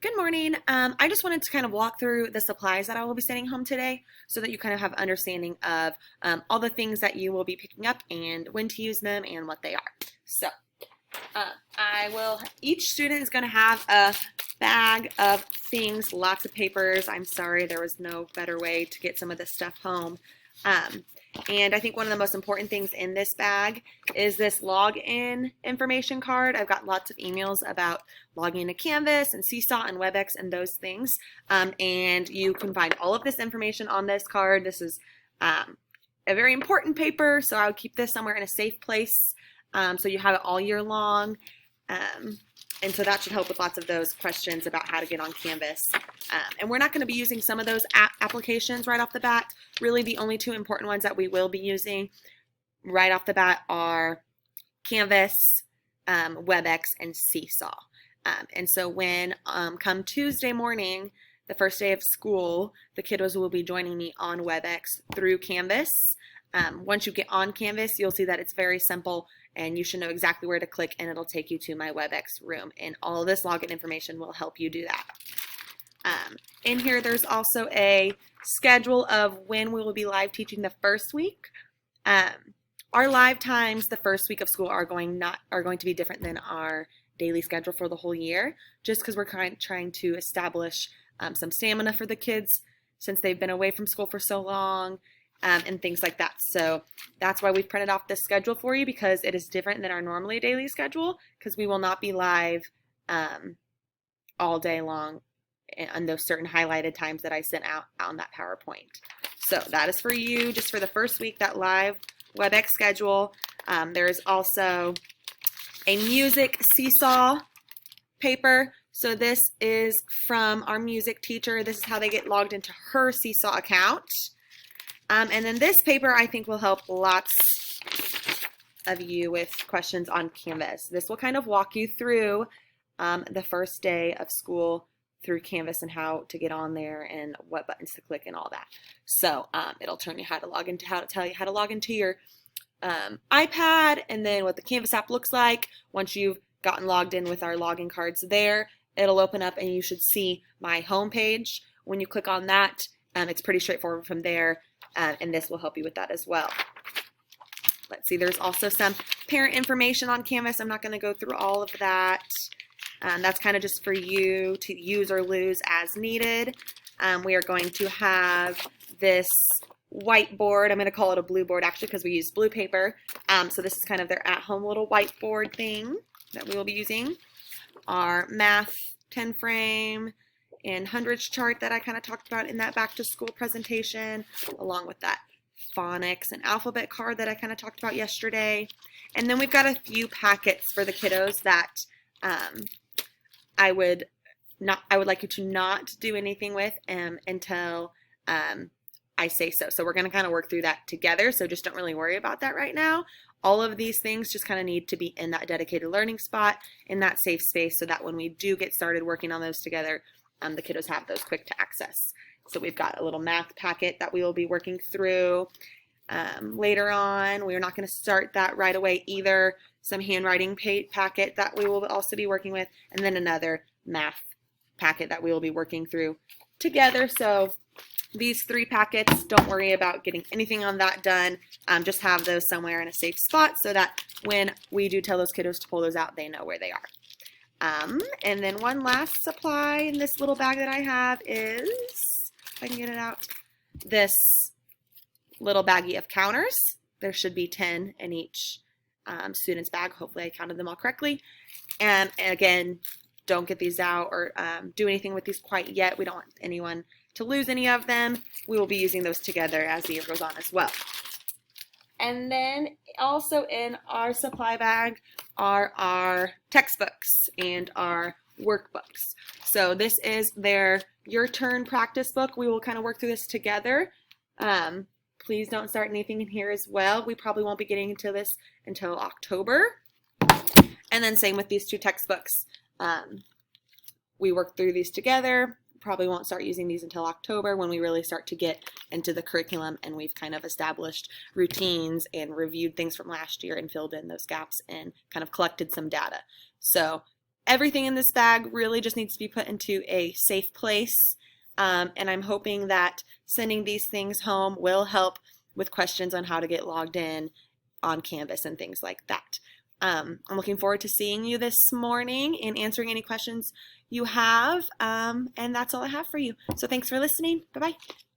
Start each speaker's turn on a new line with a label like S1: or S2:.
S1: Good morning. I just wanted to kind of walk through the supplies that I will be sending home today so that you kind of have understanding of all the things that you will be picking up and when to use them and what they are. So each student is going to have a bag of things, lots of papers. I'm sorry, there was no better way to get some of this stuff home. And I think one of the most important things in this bag is this login information card. I've got lots of emails about logging into Canvas and Seesaw and WebEx and those things. And you can find all of this information on this card. This is a very important paper, so I would keep this somewhere in a safe place so you have it all year long. And so that should help with lots of those questions about how to get on Canvas. And we're not going to be using some of those applications right off the bat. Really, the only two important ones that we will be using right off the bat are Canvas, WebEx, and Seesaw. And so when come Tuesday morning, the first day of school, the kiddos will be joining me on WebEx through Canvas. Once you get on Canvas, you'll see that it's very simple and you should know exactly where to click and it'll take you to my WebEx room. And all of this login information will help you do that. In here, there's also a schedule of when we will be live teaching the first week. Our live times the first week of school are going to be different than our daily schedule for the whole year, just because we're trying to establish some stamina for the kids since they've been away from school for so long. And things like that. So that's why we've printed off this schedule for you, because it is different than our normally daily schedule, because we will not be live all day long on those certain highlighted times that I sent out on that PowerPoint. So that is for you just for the first week, that live WebEx schedule. There is also a music Seesaw paper. So this is from our music teacher. This is how they get logged into her Seesaw account. And then this paper I think will help lots of you with questions on Canvas. This will kind of walk you through the first day of school through Canvas and how to get on there and what buttons to click and all that. So it'll tell you how to log into your iPad, and then what the Canvas app looks like. Once you've gotten logged in with our login cards there, it'll open up and you should see my home page. When you click on that, it's pretty straightforward from there. And this will help you with that as well. Let's see, there's also some parent information on Canvas. I'm not going to go through all of that. That's kind of just for you to use or lose as needed. We are going to have this whiteboard. I'm going to call it a blue board actually because we use blue paper. So this is kind of their at-home little whiteboard thing that we will be using. Our math 10 frame and hundreds chart that I kind of talked about in that back to school presentation, along with that phonics and alphabet card that I kind of talked about yesterday. And then we've got a few packets for the kiddos that I would like you to not do anything with until I say so. So we're going to kind of work through that together. So just don't really worry about that right now. All of these things just kind of need to be in that dedicated learning spot, in that safe space, so that when we do get started working on those together, the kiddos have those quick to access. So we've got a little math packet that we will be working through later on. We're not going to start that right away either. Some handwriting packet that we will also be working with, and then another math packet that we will be working through together. So these three packets, don't worry about getting anything on that done. Just have those somewhere in a safe spot so that when we do tell those kiddos to pull those out, they know where they are. And then one last supply in this little bag that I have is, if I can get it out, this little baggie of counters. There should be 10 in each student's bag. Hopefully I counted them all correctly. And again, don't get these out or do anything with these quite yet. We don't want anyone to lose any of them. We will be using those together as the year goes on as well. And then also in our supply bag are our textbooks and our workbooks. So this is their Your Turn practice book. We will kind of work through this together. Please don't start anything in here as well. We probably won't be getting into this until October. And then same with these two textbooks. We work through these together. Probably won't start using these until October, when we really start to get into the curriculum and we've kind of established routines and reviewed things from last year and filled in those gaps and kind of collected some data. So everything in this bag really just needs to be put into a safe place. And I'm hoping that sending these things home will help with questions on how to get logged in on Canvas and things like that. I'm looking forward to seeing you this morning and answering any questions you have. And that's all I have for you. So thanks for listening. Bye-bye.